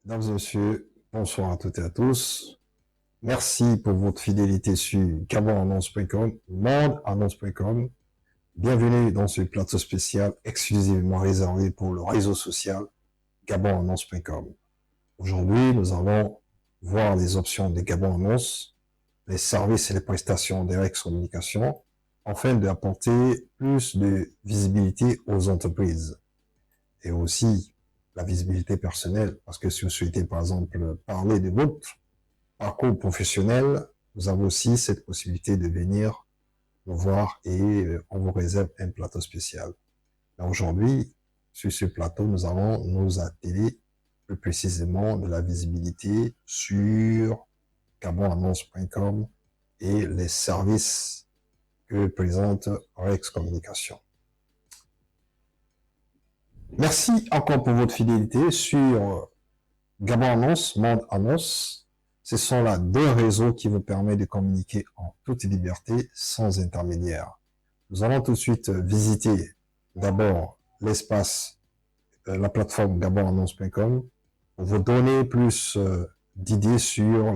Mesdames et messieurs, bonsoir à toutes et à tous. Merci pour votre fidélité sur gabonannonce.com, mondeannonce.com. Bienvenue dans ce plateau spécial exclusivement réservé pour le réseau social gabonannonce.com. Aujourd'hui, nous allons voir les options de Gabon Annonce, les services et les prestations d'Erex Communication, afin d'apporter plus de visibilité aux entreprises et aussi la visibilité personnelle, parce que si vous souhaitez, par exemple, parler de votre parcours professionnel, vous avez aussi cette possibilité de venir nous voir et on vous réserve un plateau spécial. Aujourd'hui, sur ce plateau, nous allons nous atteler plus précisément de la visibilité sur gabonannonce.com et les services que présente Rex Communication. Merci encore pour votre fidélité sur Gabon Annonce, Monde Annonce. Ce sont là deux réseaux qui vous permettent de communiquer en toute liberté, sans intermédiaire. Nous allons tout de suite visiter d'abord l'espace, la plateforme gabonannonce.com pour vous donner plus d'idées sur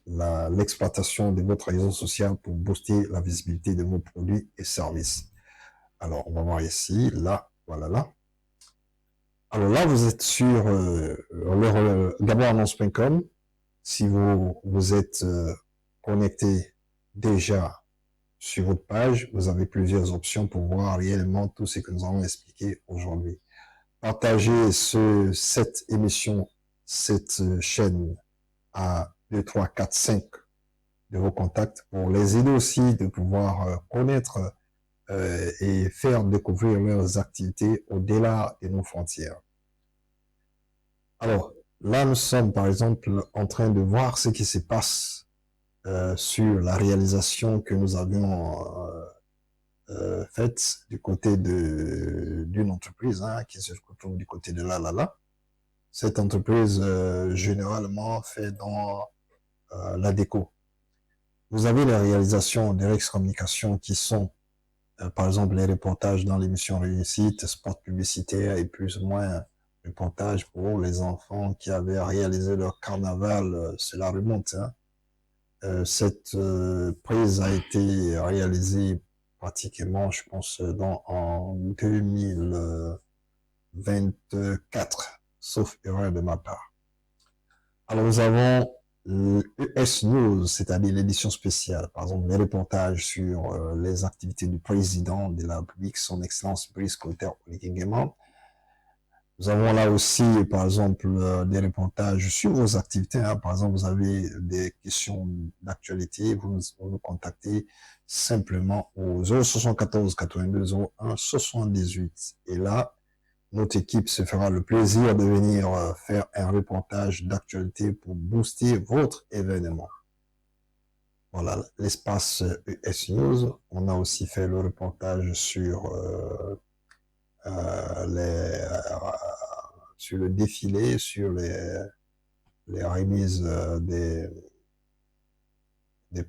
l'exploitation de votre réseau social pour booster la visibilité de vos produits et services. Alors, on va voir ici, là, voilà, là. Alors là, vous êtes sur gabonannonce.com. Si vous êtes connecté déjà sur votre page, vous avez plusieurs options pour voir réellement tout ce que nous allons expliquer aujourd'hui. Partagez cette émission, cette chaîne à 2, 3, 4, 5 de vos contacts pour les aider aussi de pouvoir connaître et faire découvrir leurs activités au-delà de nos frontières. Alors, là, nous sommes, par exemple, en train de voir ce qui se passe sur la réalisation que nous avions faite du côté d'une entreprise qui se trouve du côté de là. Cette entreprise, généralement, fait dans la déco. Vous avez les réalisations d'Erex Communication qui sont par exemple, les reportages dans l'émission Réussite, spot publicitaire et plus ou moins reportages pour les enfants qui avaient réalisé leur carnaval. Cela remonte. Cette prise a été réalisée pratiquement, je pense, en 2024, sauf erreur de ma part. Alors, nous avons US News, c'est-à-dire l'édition spéciale, par exemple les reportages sur les activités du président de la République, son Excellence Brice Clotaire Oligui-Nguema. Nous avons là aussi, par exemple, des reportages sur vos activités. Par exemple, vous avez des questions d'actualité, vous nous contactez simplement au 074 82 01 78. Et là, notre équipe se fera le plaisir de venir faire un reportage d'actualité pour booster votre événement. Voilà, l'espace US News. On a aussi fait le reportage sur sur le défilé, sur les remises des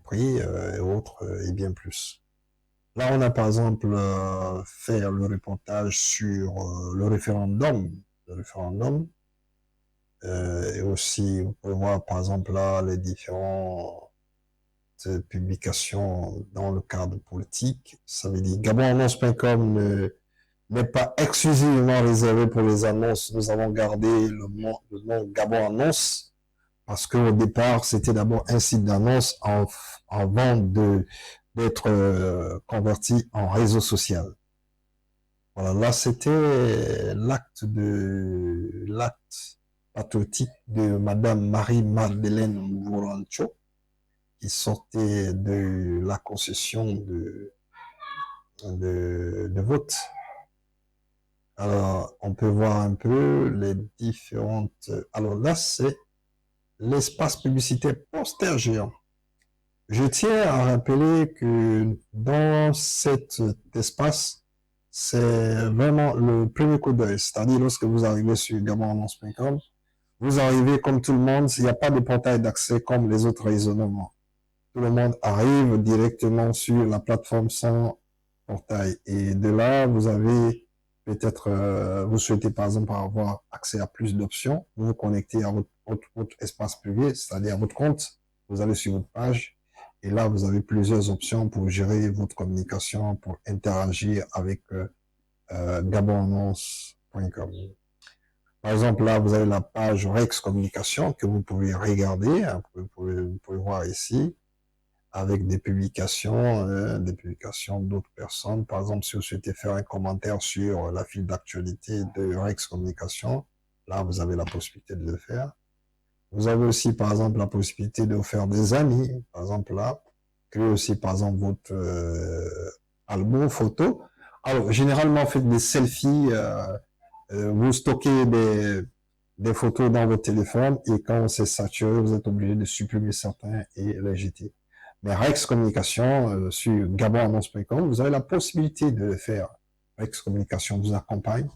prix et autres, et bien plus. Là, on a par exemple fait le reportage sur le référendum. Et aussi, vous pouvez voir par exemple là les différentes publications dans le cadre politique. Ça veut dire gabonannonce.com n'est pas exclusivement réservé pour les annonces. Nous avons gardé le nom Gabon Annonce parce qu'au départ, c'était d'abord un site d'annonce avant d'être converti en réseau social. Voilà, là c'était l'acte patriotique de Madame Marie-Madeleine Mourancho qui sortait de la concession de vote. Alors, on peut voir un peu les différentes... Alors là, c'est l'espace publicitaire poster géant. Je tiens à rappeler que dans cet espace, c'est vraiment le premier coup d'œil. C'est-à-dire, lorsque vous arrivez sur gabonannonce.com, vous arrivez comme tout le monde, il n'y a pas de portail d'accès comme les autres raisonnements. Tout le monde arrive directement sur la plateforme sans portail. Et de là, vous avez peut-être vous souhaitez par exemple avoir accès à plus d'options, vous vous connectez à votre espace privé, c'est-à-dire à votre compte, vous allez sur votre page, et là vous avez plusieurs options pour gérer votre communication, pour interagir avec gabonannonce.com. Par exemple, là, vous avez la page Rex Communication que vous pouvez regarder, hein, vous pouvez voir ici, avec des publications d'autres personnes. Par exemple, si vous souhaitez faire un commentaire sur la file d'actualité de Rex Communication, là, vous avez la possibilité de le faire. Vous avez aussi, par exemple, la possibilité de vous faire des amis. Par exemple, là, créer aussi, par exemple, votre album photo. Alors, généralement, faites des selfies. Vous stockez des photos dans votre téléphone et quand c'est saturé, vous êtes obligé de supprimer certains et les jeter. Mais Rex Communication, sur gabonannonce.com, vous avez la possibilité de le faire. Rex Communication vous accompagne.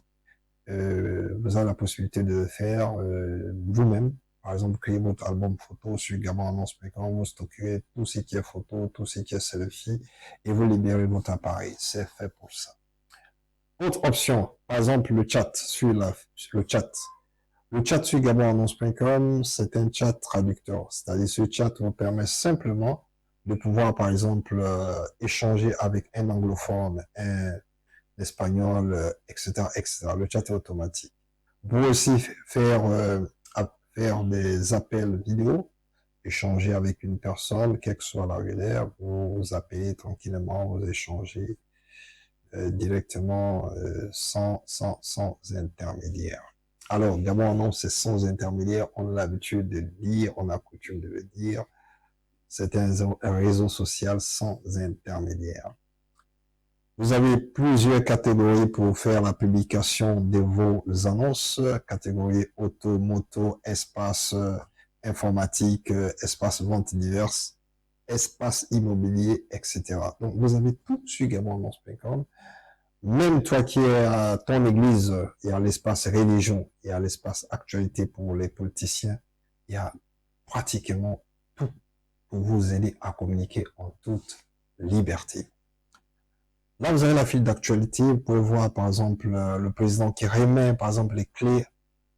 Vous avez la possibilité de le faire vous-même. Par exemple, créer votre album photo sur gabonannonce.com, vous stockez tout ce qui est photo, tout ce qui est selfie et vous libérez votre appareil. C'est fait pour ça. Autre option, par exemple, le chat sur le chat. Le chat sur gabonannonce.com, c'est un chat traducteur. C'est-à-dire, ce chat vous permet simplement de pouvoir, par exemple, échanger avec un anglophone, un espagnol, etc., etc. Le chat est automatique. Vous pouvez aussi faire des appels vidéo, échanger avec une personne, quelle que soit la relève, vous appelez tranquillement, vous échangez directement sans intermédiaire. Alors, d'abord, non, c'est sans intermédiaire. On a l'habitude de le dire, on a coutume de le dire. C'est un réseau social sans intermédiaire. Vous avez plusieurs catégories pour faire la publication de vos annonces. Catégorie auto, moto, espace informatique, espace vente diverses, espace immobilier, etc. Donc, vous avez tout sur gabonannonce.com. Même toi qui es à ton église, il y a l'espace religion, il y a l'espace actualité pour les politiciens, il y a pratiquement tout pour vous aider à communiquer en toute liberté. Là, vous avez la file d'actualité, vous pouvez voir par exemple le président qui remet par exemple les clés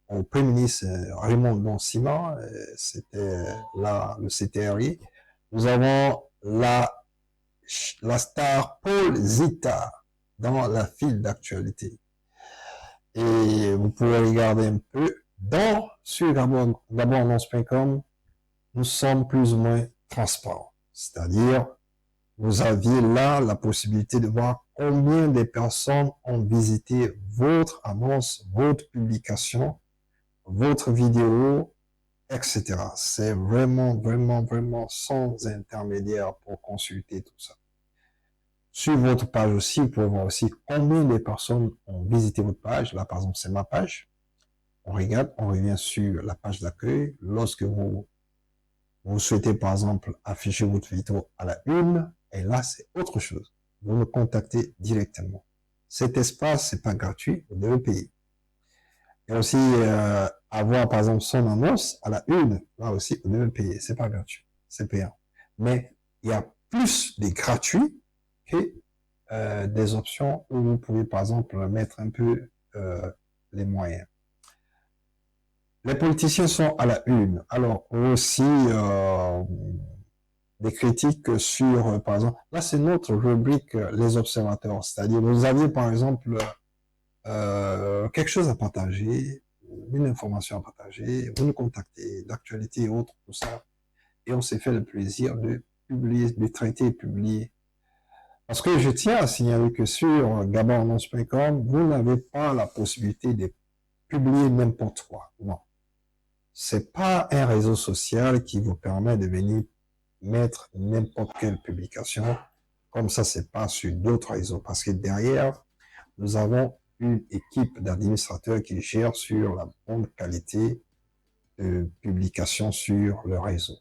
au Premier ministre Raymond Donsima, c'était là le CTRI. Nous avons la star Paul Zita dans la file d'actualité. Et vous pouvez regarder un peu sur gabonannonce.com, nous sommes plus ou moins transparents. C'est-à-dire, vous aviez là la possibilité de voir combien de personnes ont visité votre annonce, votre publication, votre vidéo, etc. C'est vraiment, vraiment, vraiment sans intermédiaire pour consulter tout ça. Sur votre page aussi, vous pouvez voir aussi combien de personnes ont visité votre page. Là, par exemple, c'est ma page. On regarde, on revient sur la page d'accueil. Lorsque vous souhaitez, par exemple, afficher votre vidéo à la une, et là, c'est autre chose. Vous me contactez directement. Cet espace, c'est pas gratuit, vous devez payer. Et aussi, avoir, par exemple, son annonce à la une, là aussi, vous devez payer. C'est pas gratuit, c'est payant. Mais il y a plus de gratuits que des options où vous pouvez, par exemple, mettre un peu les moyens. Les politiciens sont à la une. Alors, aussi, des critiques sur, par exemple, là, c'est notre rubrique, les observateurs. C'est-à-dire, vous aviez, par exemple, quelque chose à partager, une information à partager, vous nous contactez, d'actualité et autres, tout ça. Et on s'est fait le plaisir de publier, de traiter et publier. Parce que je tiens à signaler que sur gabonannonce.com, vous n'avez pas la possibilité de publier n'importe quoi. Non. C'est pas un réseau social qui vous permet de venir mettre n'importe quelle publication. Comme ça, c'est pas sur d'autres réseaux. Parce que derrière, nous avons une équipe d'administrateurs qui gère sur la bonne qualité de publication sur le réseau.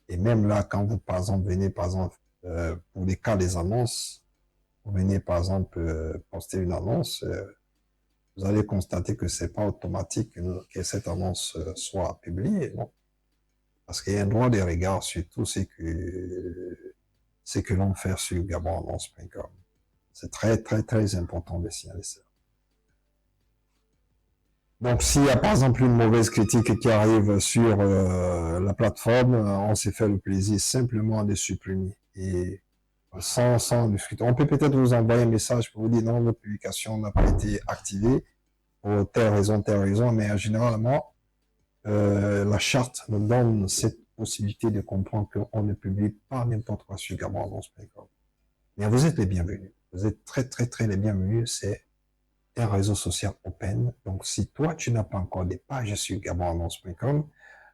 Et même là, quand vous, par exemple, venez, par exemple, pour les cas des annonces, vous venez, par exemple, poster une annonce, vous allez constater que c'est pas automatique que cette annonce soit publiée, non? Parce qu'il y a un droit de regard sur tout ce que l'on fait sur gabonannonce.com. C'est très, très, très important de signaler ça. Donc, s'il y a par exemple une mauvaise critique qui arrive sur la plateforme, on s'est fait le plaisir simplement de supprimer. Et sans discuter. On peut peut-être vous envoyer un message pour vous dire non, votre publication n'a pas été activée pour telle raison, mais généralement, la charte nous donne cette possibilité de comprendre qu'on ne publie pas n'importe quoi sur gabonannonce.com. Mais vous êtes les bienvenus. Vous êtes très les bienvenus. C'est un réseau social open. Donc, si toi, tu n'as pas encore des pages sur gabonannonce.com,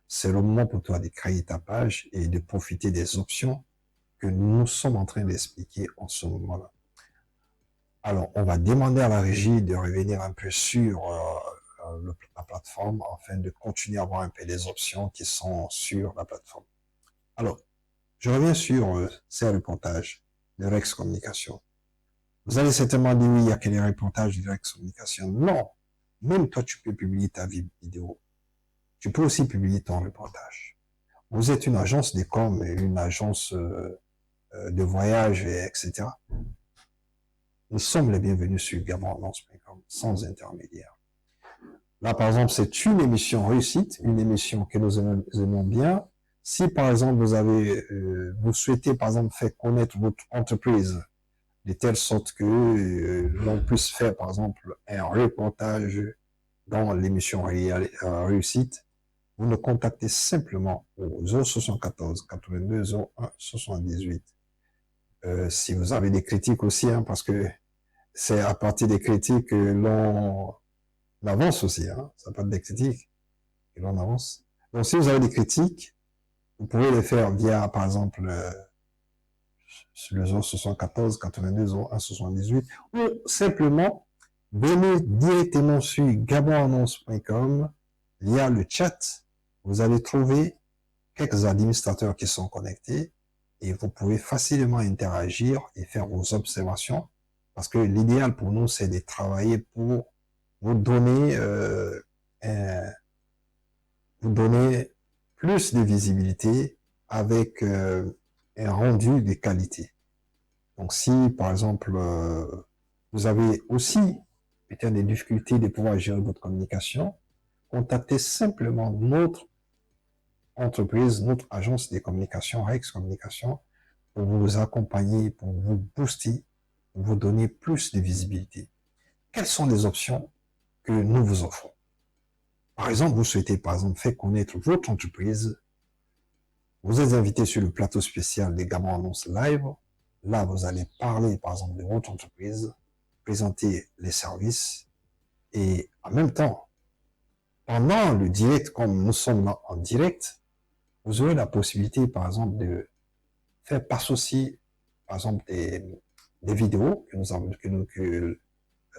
c'est le moment pour toi de créer ta page et de profiter des options que nous sommes en train d'expliquer en ce moment-là. Alors, on va demander à la régie de revenir un peu sur la plateforme afin de continuer à voir un peu les options qui sont sur la plateforme. Alors, je reviens sur ces reportages de Rex Communication. Vous allez certainement dire, oui, il y a que les reportages de Rex Communication. Non, même toi, tu peux publier ta vidéo. Tu peux aussi publier ton reportage. Vous êtes une agence de com, une agence de voyage, etc. Nous sommes les bienvenus sur gabonannonce.com, sans intermédiaire. Là, par exemple, c'est une émission réussite, une émission que nous aimons bien. Si, par exemple, vous souhaitez, par exemple, faire connaître votre entreprise de telle sorte que l'on puisse faire, par exemple, un reportage dans l'émission réussite, vous nous contactez simplement au 074 82 01 78. Si vous avez des critiques aussi, hein, parce que c'est à partir des critiques que l'on avance aussi, hein, ça pas des critiques que l'on avance. Donc si vous avez des critiques, vous pouvez les faire via, par exemple, sur le 074 82 01 78, ou simplement venez directement sur gabonannonce.com via le chat. Vous allez trouver quelques administrateurs qui sont connectés et vous pouvez facilement interagir et faire vos observations parce que l'idéal pour nous, c'est de travailler pour vous donner plus de visibilité avec un rendu de qualité. Donc si, par exemple, vous avez aussi peut-être des difficultés de pouvoir gérer votre communication, contactez simplement notre entreprise, notre agence de communication, Rex Communication, pour vous accompagner, pour vous booster, pour vous donner plus de visibilité. Quelles sont les options que nous vous offrons? Par exemple, vous souhaitez, par exemple, faire connaître votre entreprise. Vous êtes invité sur le plateau spécial des Gabon Annonce Live. Là, vous allez parler, par exemple, de votre entreprise, présenter les services et en même temps, pendant le direct, comme nous sommes là en direct, vous aurez la possibilité, par exemple, de faire passer aussi, par exemple, des vidéos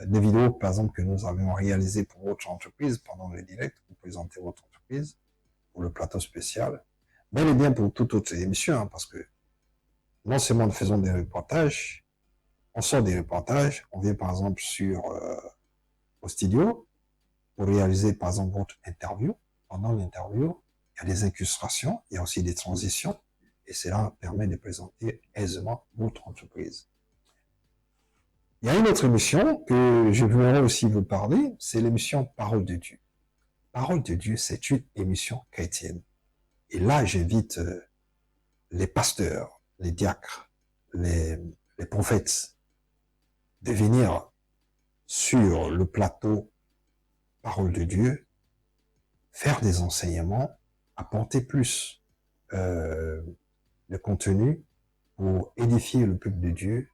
des vidéos, par exemple, que nous avons réalisées pour votre entreprise pendant le direct, pour présenter votre entreprise, pour le plateau spécial, bel et bien pour toute autre émission, hein, parce que non seulement nous faisons des reportages, on sort des reportages, on vient par exemple au studio pour réaliser par exemple votre interview. Pendant l'interview, il y a des incrustations, il y a aussi des transitions, et cela permet de présenter aisément votre entreprise. Il y a une autre émission que je voudrais aussi vous parler, c'est l'émission Parole de Dieu. Parole de Dieu, c'est une émission chrétienne. Et là, j'invite les pasteurs, les diacres, les prophètes de venir sur le plateau Parole de Dieu, faire des enseignements, apporter plus de contenu pour édifier le peuple de Dieu,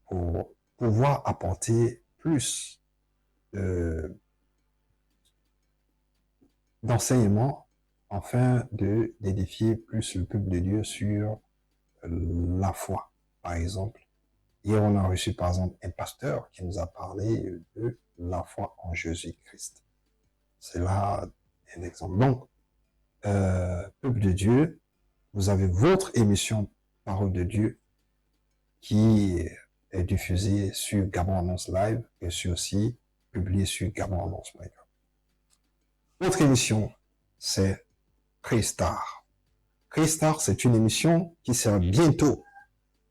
pour pouvoir apporter plus d'enseignements afin d'édifier plus le peuple de Dieu sur la foi, par exemple. Hier, on a reçu, par exemple, un pasteur qui nous a parlé de la foi en Jésus-Christ. C'est là un exemple. Donc, peuple de Dieu, vous avez votre émission Parole de Dieu qui est diffusée sur Gabon Annonce Live et c'est aussi publiée sur Gabon Annonce.com. Notre émission, c'est Christar. Christar, c'est une émission qui sera bientôt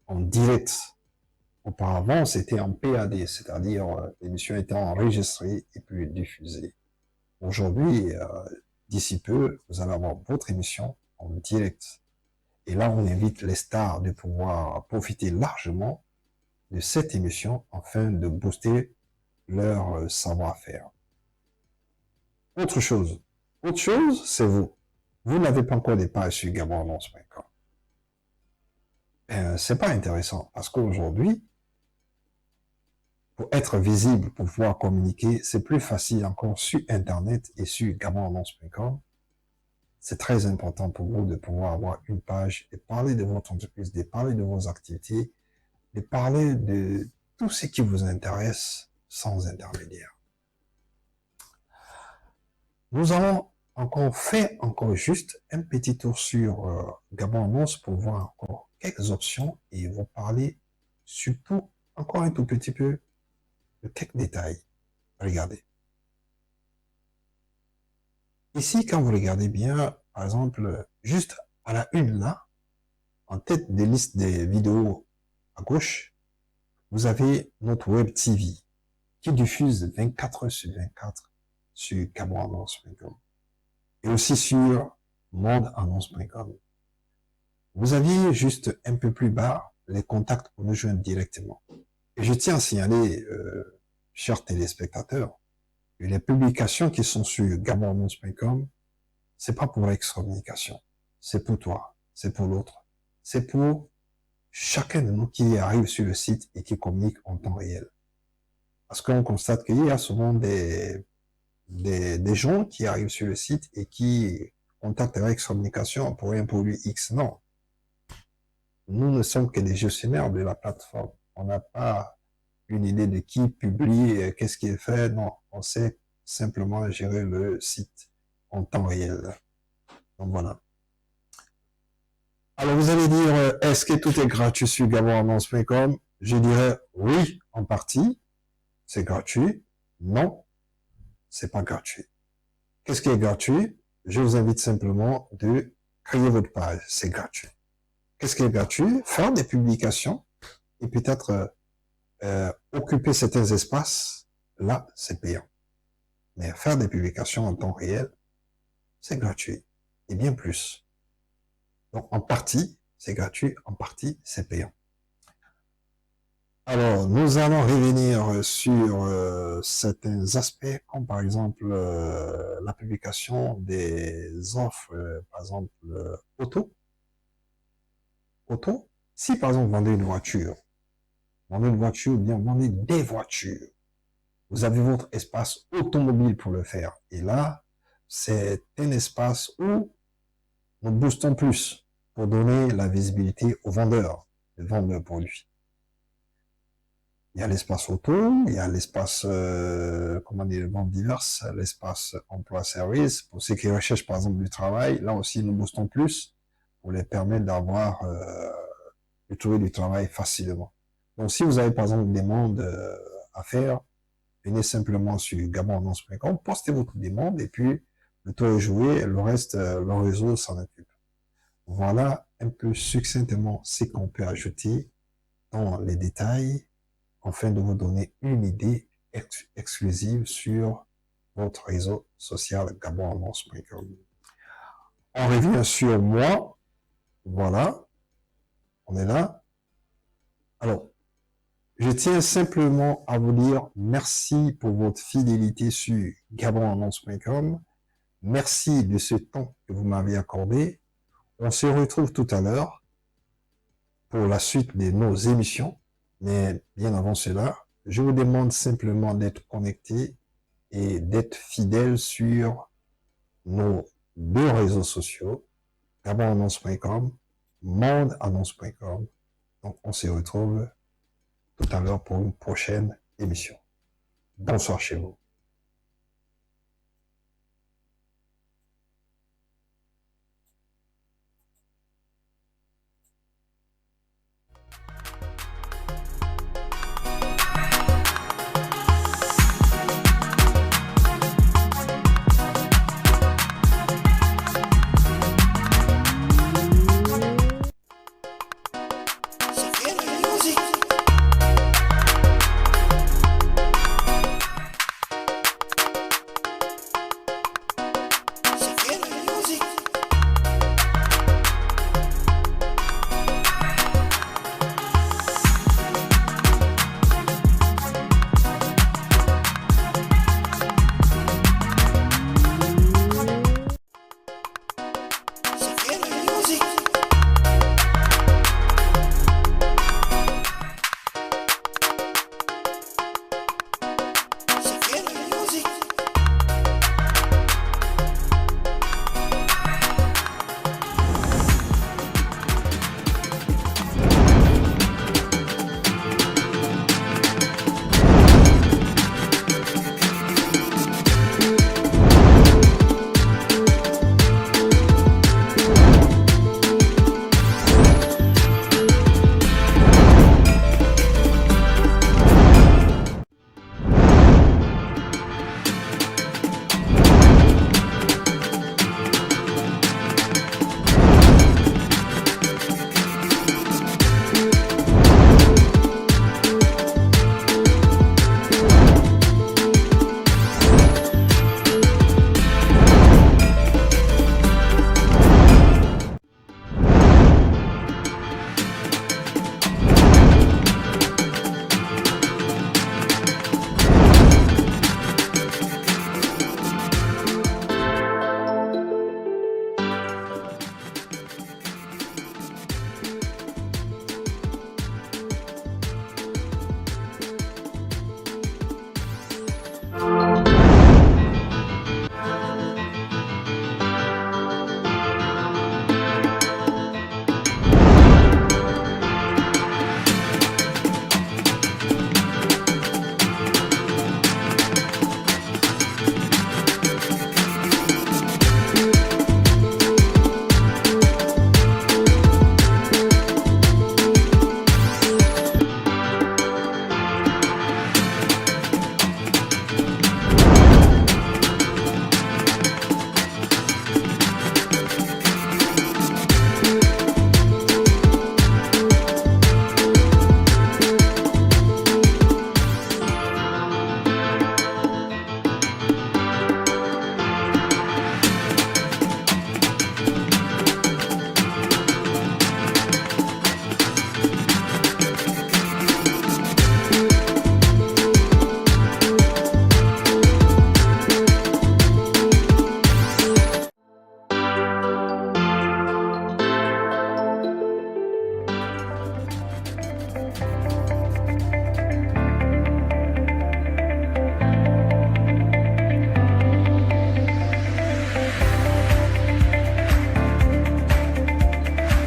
en direct. Auparavant, c'était en PAD, c'est-à-dire l'émission était enregistrée et puis diffusée. Aujourd'hui, d'ici peu, vous allez avoir votre émission en direct. Et là, on invite les stars de pouvoir profiter largement de cette émission afin de booster leur savoir-faire. Autre chose, c'est vous. Vous n'avez pas encore des pages sur gabonannonce.com. C'est pas intéressant parce qu'aujourd'hui, pour être visible, pour pouvoir communiquer, c'est plus facile encore sur Internet et sur gabonannonce.com. C'est très important pour vous de pouvoir avoir une page et parler de votre entreprise, de parler de vos activités, de parler de tout ce qui vous intéresse sans intermédiaire. Nous allons encore juste un petit tour sur Gabon Annonce pour voir encore quelques options et vous parler surtout encore un tout petit peu de quelques détails. Regardez. Ici, quand vous regardez bien, par exemple, juste à la une là, en tête des listes des vidéos à gauche, vous avez notre Web TV qui diffuse 24 heures sur 24 sur gabonannonce.com et aussi sur mondeannonce.com. Vous aviez juste un peu plus bas les contacts pour nous joindre directement. Et je tiens à signaler, chers téléspectateurs, que les publications qui sont sur gabonannonce.com, c'est pas pour l'excommunication, c'est pour toi, c'est pour l'autre, c'est pour chacun de nous qui arrive sur le site et qui communique en temps réel. Parce qu'on constate qu'il y a souvent des gens qui arrivent sur le site et qui contactent avec communication pour un produit X. Non. Nous ne sommes que des gestionnaires de la plateforme. On n'a pas une idée de qui publie, qu'est-ce qu'il fait. Non, on sait simplement gérer le site en temps réel. Donc voilà. Alors vous allez dire, est-ce que tout est gratuit sur gabonannonce.com? Je dirais oui, en partie. C'est gratuit. Non, c'est pas gratuit. Qu'est-ce qui est gratuit? Je vous invite simplement de créer votre page. C'est gratuit. Qu'est-ce qui est gratuit? Faire des publications et peut-être occuper certains espaces. Là, c'est payant. Mais faire des publications en temps réel, c'est gratuit. Et bien plus. Donc, en partie, c'est gratuit. En partie, c'est payant. Alors, nous allons revenir sur certains aspects, comme par exemple la publication des offres, par exemple, auto. Si par exemple, vous vendez une voiture, ou bien vendez des voitures, vous avez votre espace automobile pour le faire. Et là, c'est un espace où nous boostons plus pour donner la visibilité aux vendeurs, les vendeurs produits. Il y a l'espace auto, il y a l'espace, ventes diverses, l'espace emploi-service. Pour ceux qui recherchent, par exemple, du travail, là aussi, nous boostons plus pour les permettre d'avoir, de trouver du travail facilement. Donc, si vous avez, par exemple, des demandes à faire, venez simplement sur gabonannonce.com, postez votre demande et puis le tour est joué, le reste, le réseau s'en occupe. Voilà un peu succinctement ce qu'on peut ajouter dans les détails afin de vous donner une idée exclusive sur votre réseau social gabonannonce.com. On revient sur moi. Voilà. On est là. Alors, je tiens simplement à vous dire merci pour votre fidélité sur gabonannonce.com. Merci de ce temps que vous m'avez accordé. On se retrouve tout à l'heure pour la suite de nos émissions. Mais bien avant cela, je vous demande simplement d'être connecté et d'être fidèle sur nos deux réseaux sociaux, gabonannonce.com, mondeannonce.com. Donc, on se retrouve tout à l'heure pour une prochaine émission. Bonsoir chez vous.